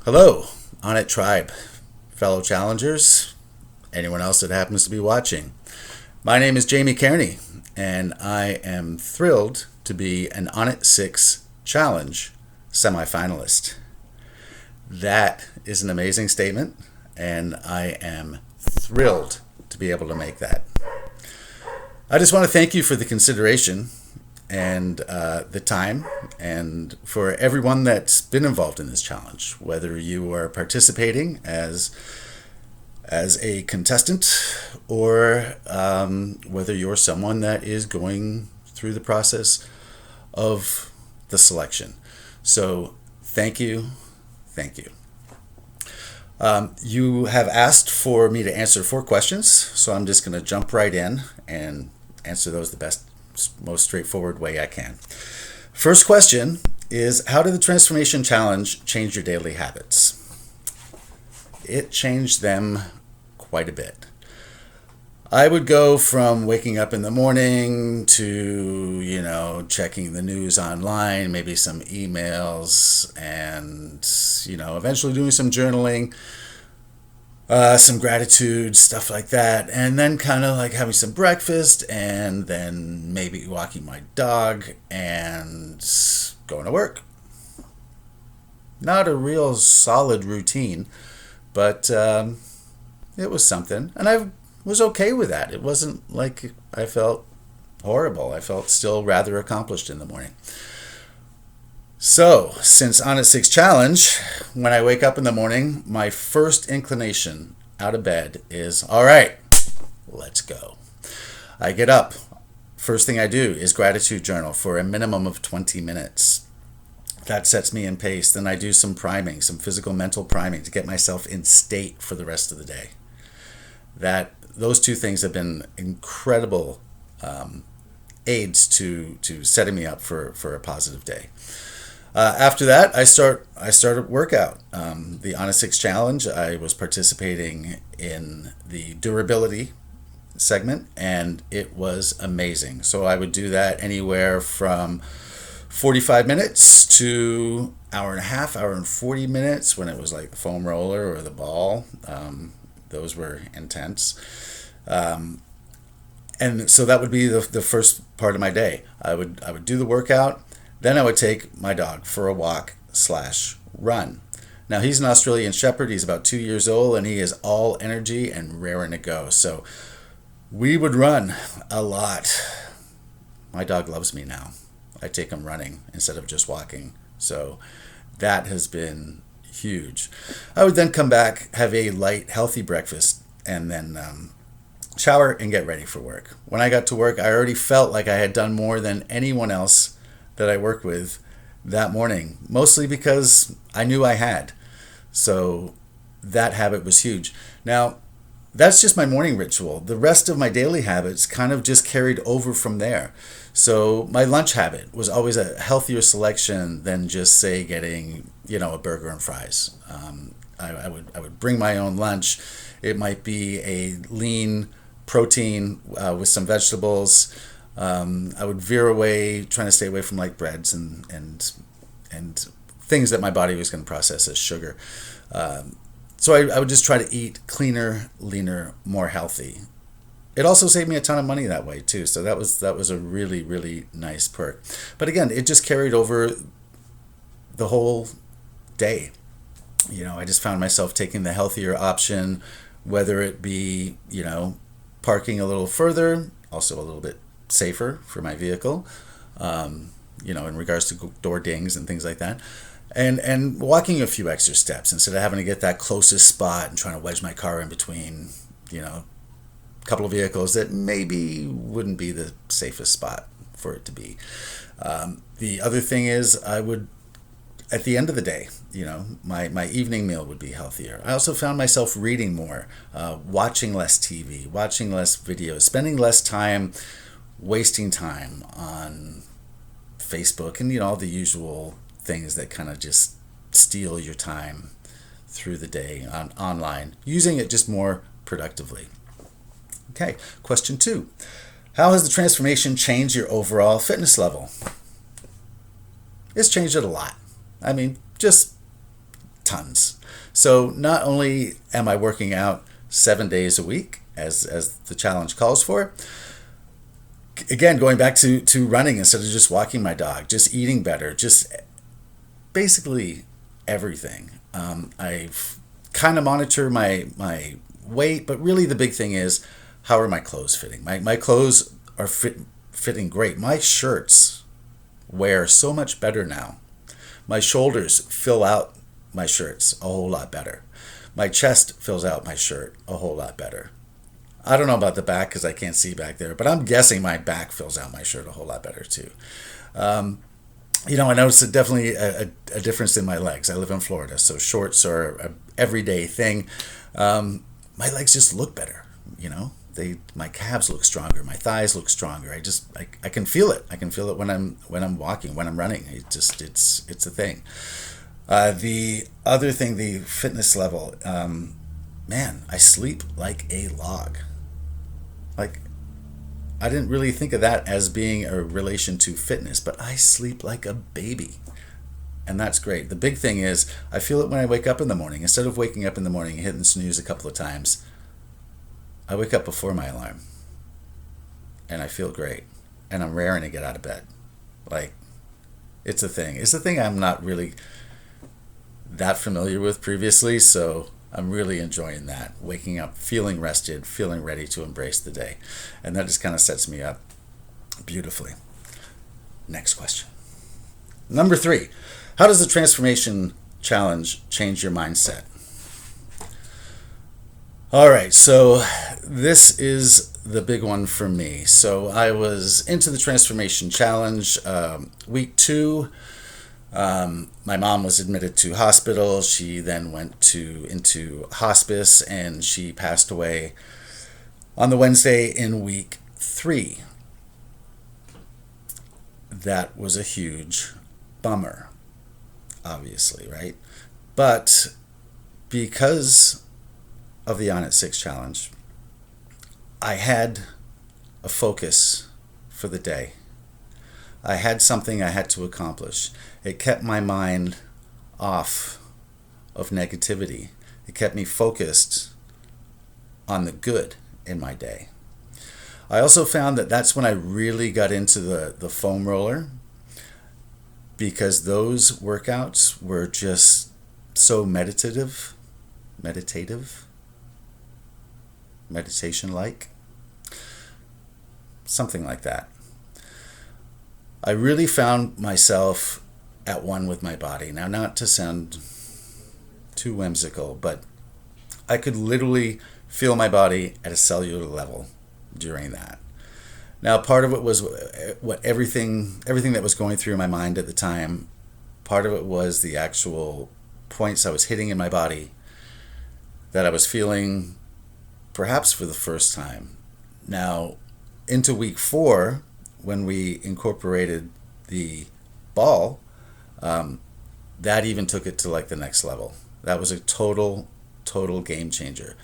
Hello, Onnit tribe, fellow challengers, anyone else that happens to be watching. My name is Jamie Cairney, and I am thrilled to be an Onnit 6 Challenge semi-finalist. That is an amazing statement, and I am thrilled to be able to make that. I just want to thank you for the consideration and the time, and for everyone that's been involved in this challenge, whether you are participating as a contestant or whether you're someone that is going through the process of the selection. So thank you. You have asked for me to answer 4 questions, so I'm just going to jump right in and answer those the best, most straightforward way I can. First question is, how did the Transformation Challenge change your daily habits? It changed them quite a bit. I would go from waking up in the morning to, checking the news online, maybe some emails, and, eventually doing some journaling, some gratitude, stuff like that, and then kind of like having some breakfast, and then maybe walking my dog and going to work. Not a real solid routine, but it was something, and I was okay with that. It wasn't like I felt horrible. I felt still rather accomplished in the morning. So, since Onnit 6 Challenge, when I wake up in the morning, my first inclination out of bed is, all right, let's go. I get up. First thing I do is gratitude journal for a minimum of 20 minutes. That sets me in pace. Then I do some priming, some physical mental priming to get myself in state for the rest of the day. Those 2 things have been incredible aids to setting me up for a positive day. After that, I start a workout. The Onnit 6 Challenge, I was participating in the durability segment, and it was amazing. So I would do that anywhere from 45 minutes to hour and a half, hour and 40 minutes when it was like the foam roller or the ball. Those were intense. And so that would be the first part of my day. I would do the workout. Then I would take my dog for a walk/run. Now, he's an Australian Shepherd. He's about 2 years old, and he is all energy and raring to go. So we would run a lot. My dog loves me now. I take him running instead of just walking. So that has been huge. I would then come back, have a light, healthy breakfast, and then shower and get ready for work. When I got to work, I already felt like I had done more than anyone else that I worked with that morning, mostly because I knew I had. So that habit was huge. Now, that's just my morning ritual. The rest of my daily habits kind of just carried over from there. So my lunch habit was always a healthier selection than just, say, getting, a burger and fries. I would bring my own lunch. It might be a lean protein with some vegetables. I would veer away, trying to stay away from like breads and things that my body was going to process as sugar. So I would just try to eat cleaner, leaner, more healthy. It also saved me a ton of money that way too. So that was a really, really nice perk. But again, it just carried over the whole day. I just found myself taking the healthier option, whether it be, parking a little further, also a little bit safer for my vehicle, in regards to door dings and things like that, and walking a few extra steps instead of having to get that closest spot and trying to wedge my car in between, a couple of vehicles that maybe wouldn't be the safest spot for it to be. The other thing is I would, at the end of the day, my evening meal would be healthier. I also found myself reading more, watching less TV, watching less videos, spending less time wasting time on Facebook and all the usual things that kind of just steal your time through the day online, using it just more productively. Okay, question 2. How has the transformation changed your overall fitness level? It's changed it a lot. I mean, just tons. So not only am I working out 7 days a week, as the challenge calls for, again, going back to running instead of just walking my dog, just eating better, just basically everything. I've kind of monitor my weight, but really the big thing is, how are my clothes fitting? My clothes are fitting great. My shirts wear so much better now. My shoulders fill out my shirts a whole lot better. My chest fills out my shirt a whole lot better. I don't know about the back because I can't see back there, but I'm guessing my back fills out my shirt a whole lot better too. I noticed definitely a difference in my legs. I live in Florida, so shorts are an everyday thing. My legs just look better, my calves look stronger, my thighs look stronger. I can feel it. I can feel it when I'm walking, when I'm running. It's a thing. The other thing, the fitness level, man, I sleep like a log. Like, I didn't really think of that as being a relation to fitness, but I sleep like a baby. And that's great. The big thing is, I feel it when I wake up in the morning. Instead of waking up in the morning and hitting snooze a couple of times, I wake up before my alarm. And I feel great. And I'm raring to get out of bed. Like, it's a thing. It's a thing I'm not really that familiar with previously, so I'm really enjoying that. Waking up, feeling rested, feeling ready to embrace the day. And that just kind of sets me up beautifully. Next question. Number 3. How does the transformation challenge change your mindset? All right, so this is the big one for me. So I was into the transformation challenge week 2. My mom was admitted to hospital. She then went into hospice, and she passed away on the Wednesday in week 3. That was a huge bummer, obviously, right? But because of the Onnit 6 challenge, I had a focus for the day. I had something I had to accomplish. It kept my mind off of negativity. It kept me focused on the good in my day. I also found that that's when I really got into the foam roller, because those workouts were just so meditation-like, something like that. I really found myself at one with my body. Now, not to sound too whimsical, but I could literally feel my body at a cellular level during that. Now, part of it was everything that was going through my mind at the time. Part of it was the actual points I was hitting in my body that I was feeling perhaps for the first time. Now, into week 4, when we incorporated the ball, that even took it to like the next level. That was a total game changer.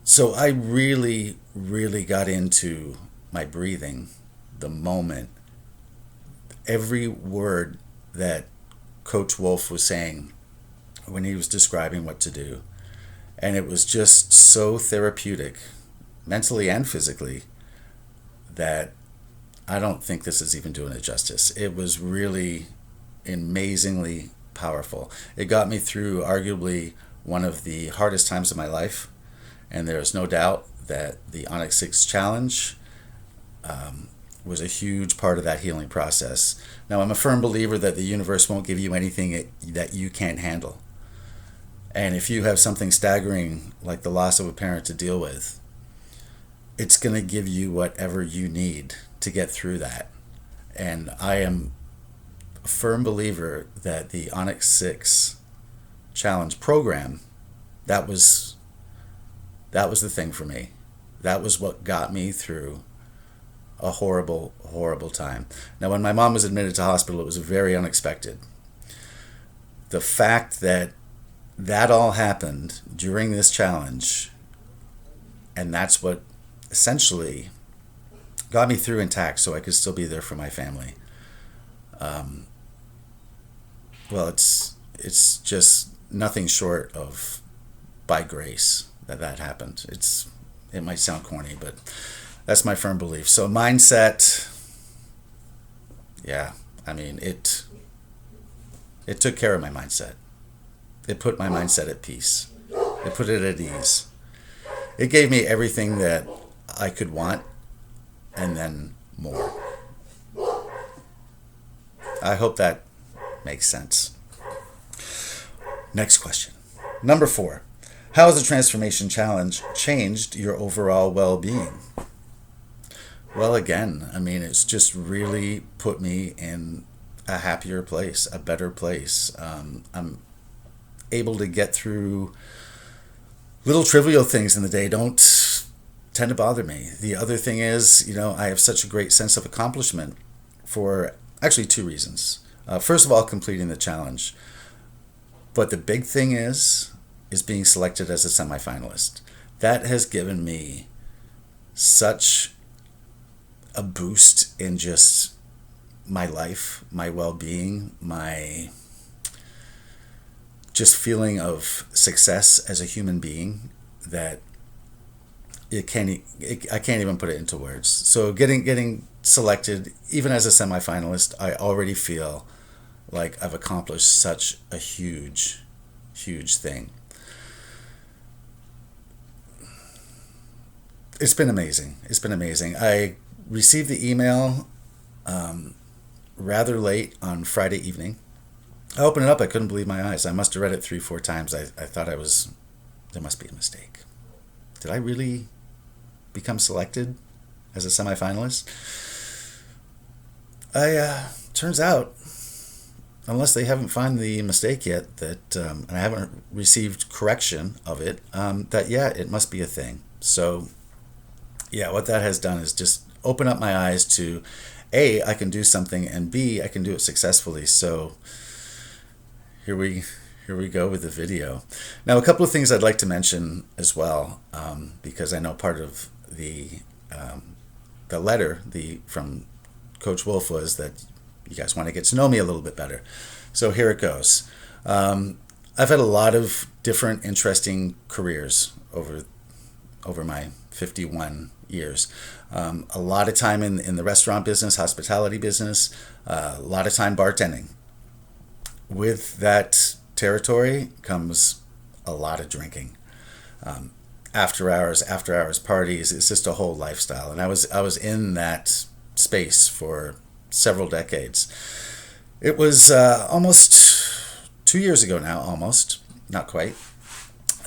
So I really, really got into my breathing the moment. Every word that Coach Wolf was saying when he was describing what to do. And it was just so therapeutic, mentally and physically, that I don't think this is even doing it justice. It was really amazingly powerful. It got me through arguably one of the hardest times of my life. And there's no doubt that the Onnit 6 challenge was a huge part of that healing process. Now, I'm a firm believer that the universe won't give you anything that you can't handle. And if you have something staggering like the loss of a parent to deal with, it's going to give you whatever you need to get through that. And I am a firm believer that the Onnit 6 challenge program, that was the thing for me. That was what got me through a horrible, horrible time. Now, when my mom was admitted to hospital, it was very unexpected. The fact that all happened during this challenge, and that's what essentially got me through intact so I could still be there for my family. Well, it's just nothing short of by grace that happened. It might sound corny, but that's my firm belief. So mindset, yeah, I mean, it took care of my mindset. It put my mindset at peace. It put it at ease. It gave me everything that I could want and then more. I hope that makes sense. Next question. Number 4. How has the transformation challenge changed your overall well-being? Well, again, I mean, it's just really put me in a happier place, a better place. I'm able to get through little trivial things in the day don't tend to bother me. The other thing is, I have such a great sense of accomplishment for actually 2 reasons. First of all, completing the challenge. But the big thing is being selected as a semi-finalist. That has given me such a boost in just my life, my well-being, my just feeling of success as a human being that I can't even put it into words. So getting selected, even as a semi-finalist, I already feel like I've accomplished such a huge thing. It's been amazing. I received the email rather late on Friday evening. I opened it up. I couldn't believe my eyes. I must have read it 3-4 times. I thought there must be a mistake. Did I really become selected as a semifinalist? Turns out, unless they haven't found the mistake yet, that and I haven't received correction of it, that it must be a thing. So, what that has done is just open up my eyes to A, I can do something, and B, I can do it successfully. So here we go with the video. Now, a couple of things I'd like to mention as well, because I know part of the letter from Coach Wolf was that you guys want to get to know me a little bit better. So here it goes. I've had a lot of different interesting careers over my 51 years. A lot of time in the restaurant business, hospitality business, a lot of time bartending. With that territory comes a lot of drinking. After hours parties. It's just a whole lifestyle. And I was in that space for several decades. It was almost 2 years ago now, almost, not quite,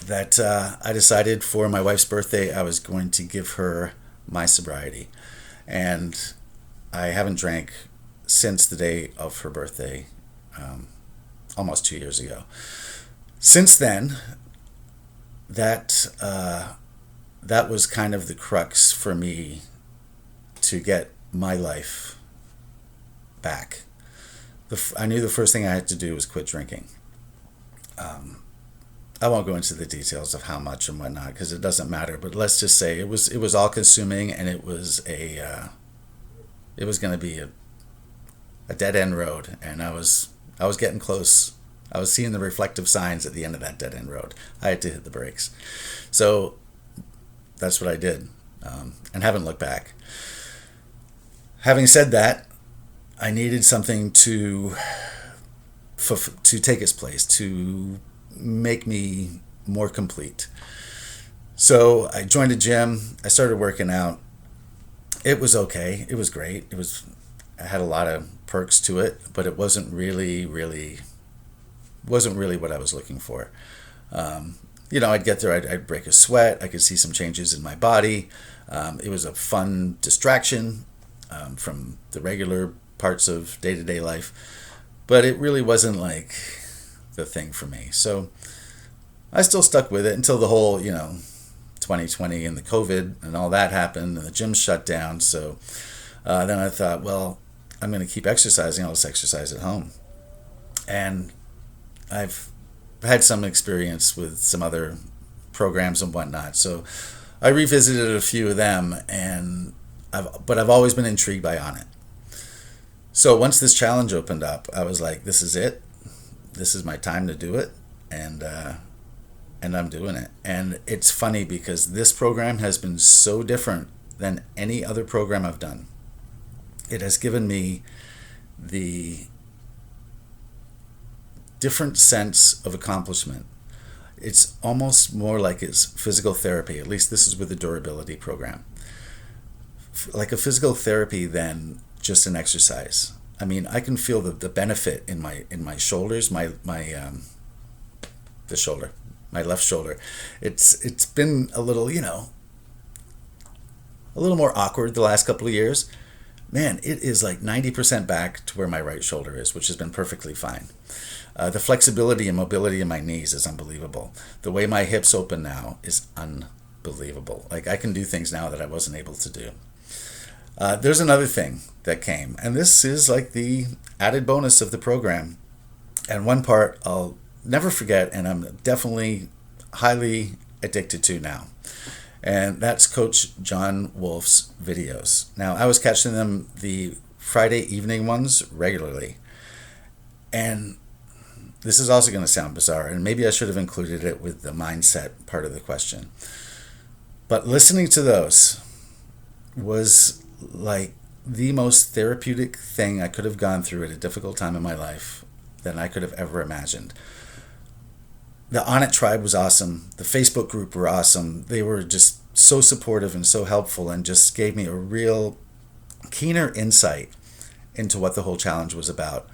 that I decided for my wife's birthday I was going to give her my sobriety. And I haven't drank since the day of her birthday, almost 2 years ago. Since then, that was kind of the crux for me to get my life back. I knew the first thing I had to do was quit drinking. I won't go into the details of how much and whatnot because it doesn't matter. But let's just say it was all consuming, and it was going to be a dead end road, and I was getting close. I was seeing the reflective signs at the end of that dead end road. I had to hit the brakes. So that's what I did, and haven't looked back. Having said that, I needed something to take its place, to make me more complete. So I joined a gym. I started working out. It was okay. It was great. I had a lot of perks to it, but it wasn't really what I was looking for. I'd get there, I'd break a sweat, I could see some changes in my body. It was a fun distraction from the regular parts of day-to-day life, but it really wasn't like the thing for me. So I still stuck with it until the whole, 2020 and the COVID and all that happened and the gym shut down. So then I thought, well, I'm going to keep exercising. I'll just exercise at home. And I've had some experience with some other programs and whatnot. So I revisited a few of them, but I've always been intrigued by Onnit. So once this challenge opened up, I was like, this is it. this is my time to do it, and I'm doing it. And it's funny because this program has been so different than any other program I've done. It has given me the different sense of accomplishment. It's almost more like it's physical therapy. At least this is with the durability program. Like a physical therapy than just an exercise. I mean, I can feel the benefit in my shoulders, the shoulder, my left shoulder. It's been a little, a little more awkward the last couple of years. Man, it is like 90% back to where my right shoulder is, which has been perfectly fine. The flexibility and mobility in my knees is unbelievable. The way my hips open now is unbelievable. Like, I can do things now that I wasn't able to do. There's another thing that came, and this is like the added bonus of the program. And one part I'll never forget, and I'm definitely highly addicted to now. And that's Coach John Wolf's videos. Now, I was catching them the Friday evening ones regularly. And this is also going to sound bizarre, and maybe I should have included it with the mindset part of the question. But listening to those was like the most therapeutic thing I could have gone through at a difficult time in my life than I could have ever imagined. The Onnit tribe was awesome. The Facebook group were awesome. They were just so supportive and so helpful, and just gave me a real keener insight into what the whole challenge was about.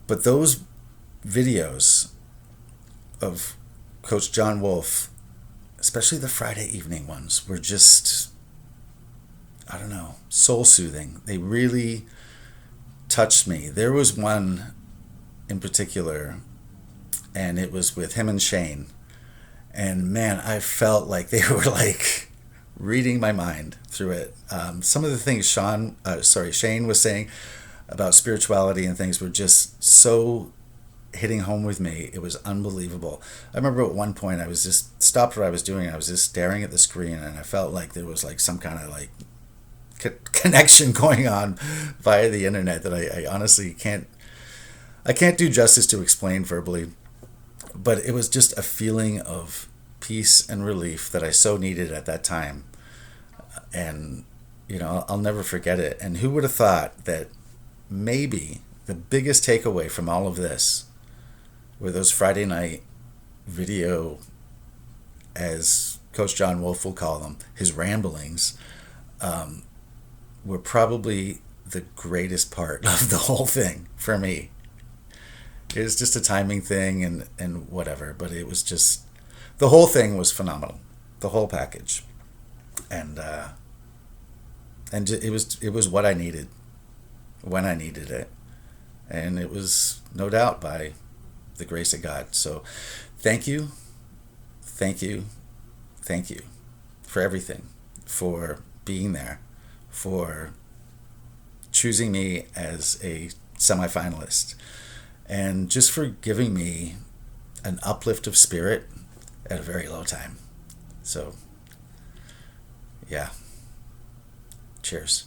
But those videos of Coach John Wolf, especially the Friday evening ones, were just, I don't know, soul-soothing. They really touched me. There was one in particular, and it was with him and Shane. And man, I felt like they were like reading my mind through it. Some of the things Shane was saying about spirituality and things were just so hitting home with me. It was unbelievable. I remember at one point I was just stopped what I was doing. I was just staring at the screen, and I felt like there was like some kind of like connection going on via the internet that I honestly can't do justice to explain verbally. But it was just a feeling of peace and relief that I so needed at that time. And, I'll never forget it. And who would have thought that maybe the biggest takeaway from all of this were those Friday night video, as Coach John Wolf will call them, his ramblings, were probably the greatest part of the whole thing for me. It was just a timing thing and whatever, but it was just, the whole thing was phenomenal, the whole package, and it was what I needed when I needed it, and it was no doubt by the grace of God. So, thank you for everything, for being there, for choosing me as a semi-finalist. And just for giving me an uplift of spirit at a very low time. So, yeah. Cheers.